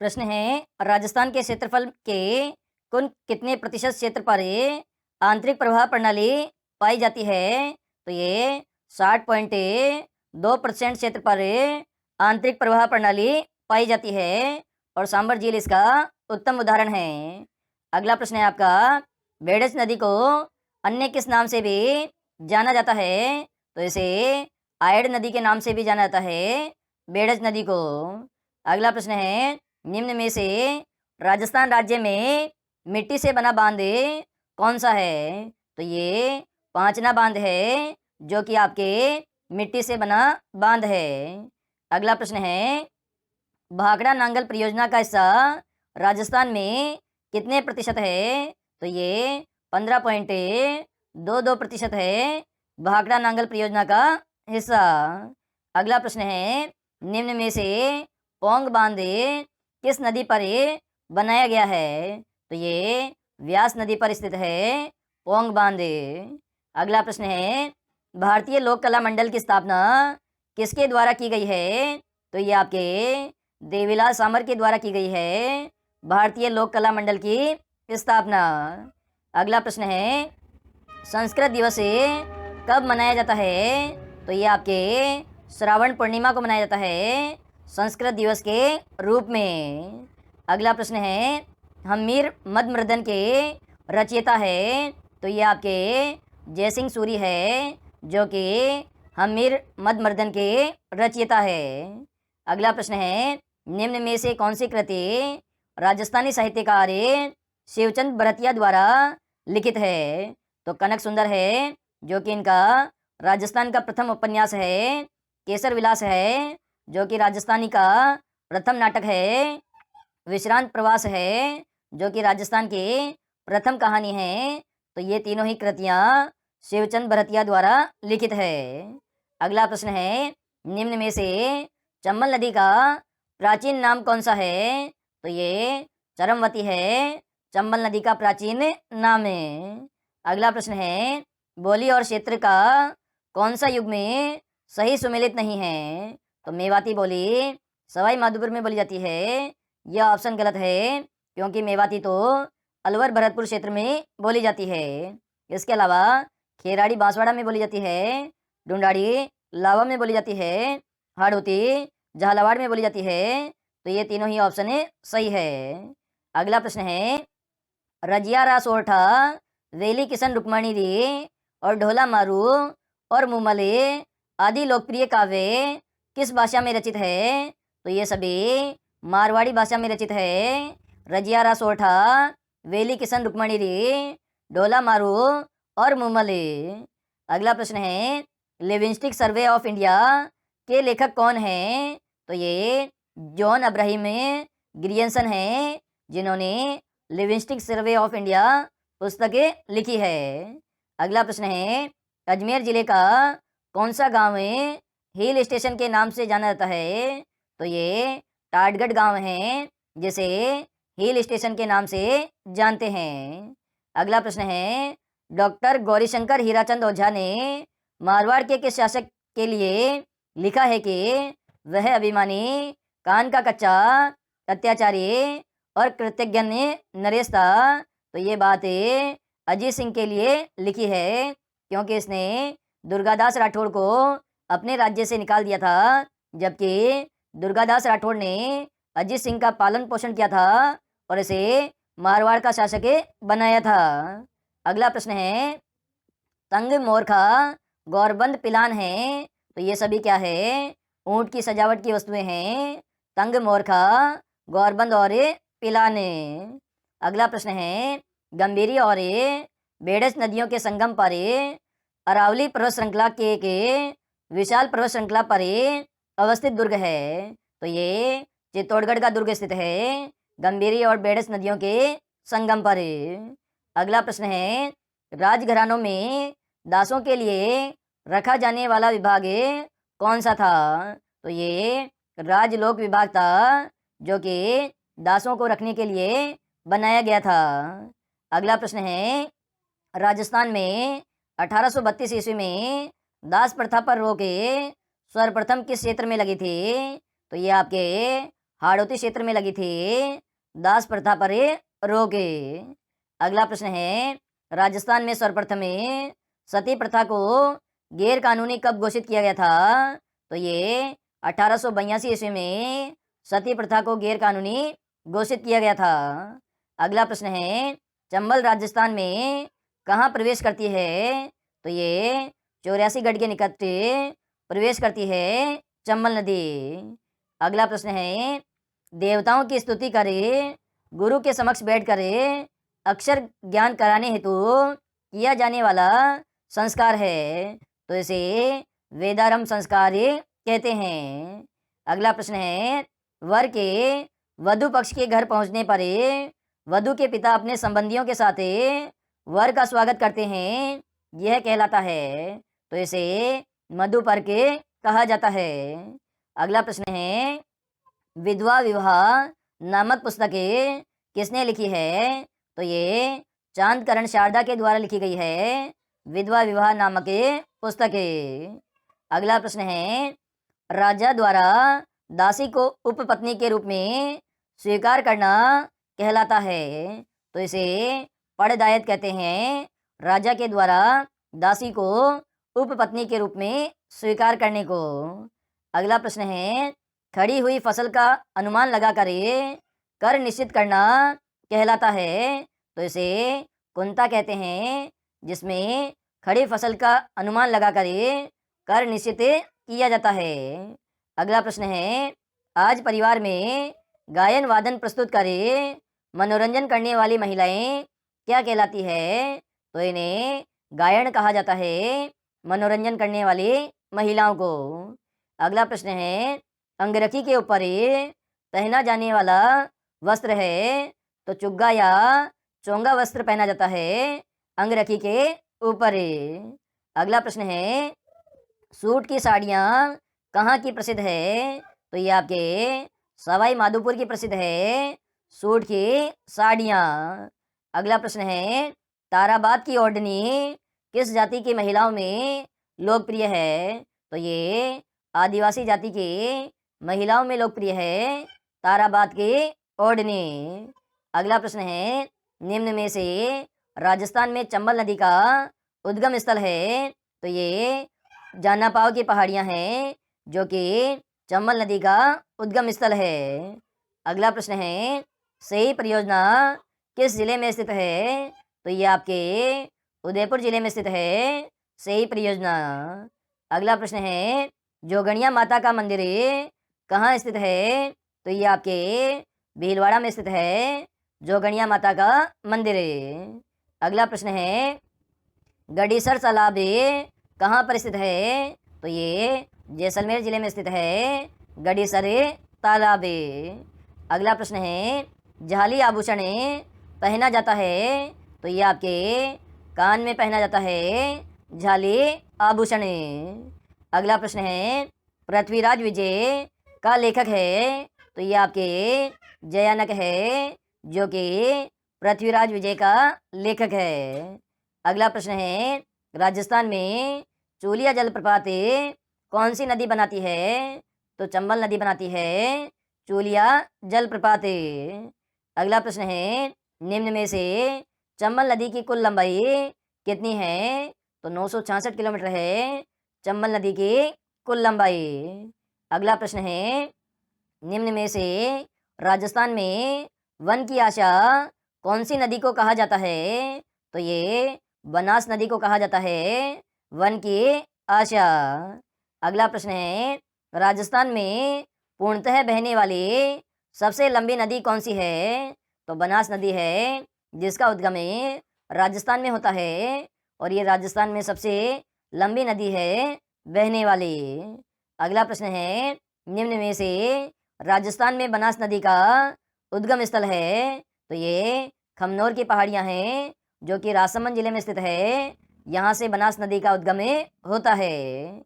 प्रश्न है, राजस्थान के क्षेत्रफल के कुल कितने प्रतिशत क्षेत्र पर आंतरिक प्रवाह प्रणाली पाई जाती है? तो ये 60.2% क्षेत्र पर आंतरिक प्रवाह प्रणाली पाई जाती है और सांबर झील इसका उत्तम उदाहरण है। अगला प्रश्न है आपका, बेडस नदी को अन्य किस नाम से भी जाना जाता है? तो इसे आयड नदी के नाम से भी जाना जाता है, बेडस नदी को। अगला प्रश्न है, निम्न में से राजस्थान राज्य में मिट्टी से बना बांध कौन सा है? तो ये पांचना बांध है, जो कि आपके मिट्टी से बना बांध है। अगला प्रश्न है, भाखड़ा नांगल परियोजना का हिस्सा राजस्थान में कितने प्रतिशत है? तो ये 15.22% है भाखड़ा नांगल परियोजना का हिस्सा। अगला प्रश्न है, निम्न में से पोंग बांध किस नदी पर बनाया गया है? तो ये व्यास नदी पर स्थित है पोंग बांध। अगला प्रश्न है, भारतीय लोक कला मंडल की स्थापना किसके द्वारा की गई है? तो ये आपके देवीलाल सामर के द्वारा की गई है, भारतीय लोक कला मंडल की स्थापना। अगला प्रश्न है, संस्कृत दिवस कब मनाया जाता है? तो ये आपके श्रावण पूर्णिमा को मनाया जाता है संस्कृत दिवस के रूप में। अगला प्रश्न है, हम्मीर मध्य मर्दन के रचयिता है? तो ये आपके जयसिंह सूरी है, जो कि हम्मीर मध्य मर्दन के रचयिता है। अगला प्रश्न है, निम्न में से कौन सी कृति राजस्थानी साहित्यकार शिवचंद भरतिया द्वारा लिखित है? तो कनक सुंदर है, जो कि इनका राजस्थान का प्रथम उपन्यास है। केसर विलास है, जो कि राजस्थानी का प्रथम नाटक है। विश्रांत प्रवास है, जो कि राजस्थान की प्रथम कहानी है। तो ये तीनों ही कृतियाँ शिवचंद भरतिया द्वारा लिखित है। अगला प्रश्न है, निम्न में से चंबल नदी का प्राचीन नाम कौन सा है? तो ये चरमवती है, चंबल नदी का प्राचीन नाम है। अगला प्रश्न है, बोली और क्षेत्र का कौन सा युग में सही सुमेलित नहीं है? तो मेवाती बोली सवाई माधोपुर में बोली जाती है। यह ऑप्शन गलत है, क्योंकि मेवाती तो अलवर भरतपुर क्षेत्र में बोली जाती है। इसके अलावा खेराड़ी बांसवाड़ा में बोली जाती है, ढूंढाड़ी लावा में बोली जाती है, हाड़ौती झालावाड़ में बोली जाती है। तो ये तीनों ही ऑप्शन सही है। अगला प्रश्न है, रजिया रा सोरठा, वेली किशन रुक्मणी री और ढोला मारू और मुमले आदि लोकप्रिय काव्य किस भाषा में रचित है? तो ये सभी मारवाड़ी भाषा में रचित है। रजिया रा सोरठा, वेली किशन रुक्मणी री, ढोला मारू और मुमले। अगला प्रश्न है, लिविंगस्टिक सर्वे ऑफ इंडिया के लेखक कौन है? तो ये जॉन अब्राहिम ग्रियंसन है, जिन्होंने लिविंगस्टिक सर्वे ऑफ इंडिया पुस्तक लिखी है। अगला प्रश्न है, अजमेर जिले का कौन सा गांव हिल स्टेशन के नाम से जाना जाता है? तो ये टाटगढ़ गांव है, जिसे हिल स्टेशन के नाम से जानते हैं। अगला प्रश्न है, डॉक्टर गौरीशंकर हीराचंद ओझा ने मारवाड़ के किस शासक के लिए लिखा है कि वह अभिमानी, कान का कच्चा, अत्याचारी और कृतज्ञ नरेश था? तो ये बात अजीत सिंह के लिए लिखी है, क्योंकि इसने दुर्गादास राठौड़ को अपने राज्य से निकाल दिया था, जबकि दुर्गादास राठौड़ ने अजीत सिंह का पालन पोषण किया था और इसे मारवाड़ का शासक बनाया था। अगला प्रश्न है, तंग मोरखा गौरबंद पिलान है? तो ये सभी क्या है? ऊंट की सजावट की वस्तुएं हैं, तंग मोरखा, गौरबंद और पिलाने। अगला प्रश्न है, गंभीरी और बेडस नदियों के संगम पर अरावली पर्वत श्रृंखला के विशाल पर्वत श्रृंखला पर अवस्थित दुर्ग है। तो ये चित्तौड़गढ़ का दुर्ग स्थित है, गंभीरी और बेडस नदियों के संगम पर। अगला प्रश्न है, राजघरानों में दासों के लिए रखा जाने वाला विभाग कौन सा था? तो ये राजलोक विभाग था, जो कि दासों को रखने के लिए बनाया गया था। अगला प्रश्न है, राजस्थान में 1832 ईस्वी में दास प्रथा पर रोक सर्वप्रथम किस क्षेत्र में लगी थी? तो ये आपके हाड़ौती क्षेत्र में लगी थी दास प्रथा पर रोके। अगला प्रश्न है, राजस्थान में सर्वप्रथम सती प्रथा को गैर कानूनी कब घोषित किया गया था? तो ये 1882 ईस्वी में सती प्रथा को गैर कानूनी घोषित किया गया था। अगला प्रश्न है, चंबल राजस्थान में कहाँ प्रवेश करती है? तो ये 84 गढ़ के निकट प्रवेश करती है चंबल नदी। अगला प्रश्न है, देवताओं की स्तुति करे गुरु के समक्ष बैठ करे अक्षर ज्ञान कराने हेतु किया जाने वाला संस्कार है, तो इसे वेदारंभ संस्कार कहते हैं। अगला प्रश्न है, वर के वधु पक्ष के घर पहुंचने पर वधु के पिता अपने संबंधियों के साथ वर का स्वागत करते हैं, यह कहलाता है, तो इसे मधुपर्क कहा जाता है। अगला प्रश्न है, विधवा विवाह नामक पुस्तकें किसने लिखी है? तो ये चांदकरण शारदा के द्वारा लिखी गई है विधवा विवाह नामक पुस्तकें। अगला प्रश्न है, राजा द्वारा दासी को उपपत्नी के रूप में स्वीकार करना कहलाता है, तो इसे पड़दायत कहते हैं, राजा के द्वारा दासी को उपपत्नी के रूप में स्वीकार करने को। अगला प्रश्न है, खड़ी हुई फसल का अनुमान लगा कर निश्चित करना कहलाता है, तो इसे कुंता कहते हैं, जिसमें खड़ी फसल का अनुमान लगा कर निश्चित किया जाता है। अगला प्रश्न है, आज परिवार में गायन वादन प्रस्तुत करे मनोरंजन करने वाली महिलाएं क्या कहलाती है? तो इन्हें गायन कहा जाता है, मनोरंजन करने वाली महिलाओं को। अगला प्रश्न है, अंगरखी के ऊपर पहना जाने वाला वस्त्र है, तो चुग्गा या चोंगा वस्त्र पहना जाता है अंगरखी के ऊपर। अगला प्रश्न है, सूट की साड़ियाँ कहाँ की प्रसिद्ध है? तो ये आपके सवाई माधोपुर की प्रसिद्ध है सूट की साड़ियाँ। अगला प्रश्न है, ताराबाद की ओढ़नी किस जाति की महिलाओं में लोकप्रिय है? तो ये आदिवासी जाति की महिलाओं में लोकप्रिय है ताराबाद की ओढ़नी। अगला प्रश्न है, निम्न में से राजस्थान में चंबल नदी का उद्गम स्थल है? तो ये जानापाव की पहाड़ियाँ हैं, जो कि चंबल नदी का उद्गम स्थल है। अगला प्रश्न है, सही परियोजना किस जिले में स्थित है? तो ये आपके उदयपुर जिले में स्थित है सही परियोजना। अगला प्रश्न है, जोगणिया माता का मंदिर कहाँ स्थित है? तो ये आपके भीलवाड़ा में स्थित है जोगणिया माता का मंदिर। अगला प्रश्न है, गडीसर तालाब कहाँ पर स्थित है? तो ये जैसलमेर जिले में स्थित है गडीसर तालाब। अगला प्रश्न है, जाली आभूषण पहना जाता है? तो ये आपके कान में पहना जाता है जाली आभूषण। अगला प्रश्न है, पृथ्वीराज विजय का लेखक है? तो ये आपके जयानक है, जो कि पृथ्वीराज विजय का लेखक है। अगला प्रश्न है, राजस्थान में चूलिया जलप्रपात कौन सी नदी बनाती है? तो चंबल नदी बनाती है चूलिया जलप्रपात। अगला प्रश्न है, निम्न में से चंबल नदी की कुल लंबाई कितनी है? तो 966 किलोमीटर है चंबल नदी की कुल लंबाई। अगला प्रश्न है, निम्न में से राजस्थान में वन की आशा कौन सी नदी को कहा जाता है? तो ये बनास नदी को कहा जाता है वन की आशा। अगला प्रश्न है, राजस्थान में पूर्णतः बहने वाली सबसे लंबी नदी कौन सी है? तो बनास नदी है, जिसका उद्गम राजस्थान में होता है, और ये राजस्थान में सबसे लंबी नदी है बहने वाली। अगला प्रश्न है, निम्न में से राजस्थान में बनास नदी का उद्गम स्थल है? तो ये खमनोर की पहाड़ियाँ हैं, जो कि राजसमंद जिले में स्थित है। यहाँ से बनास नदी का उद्गम होता है।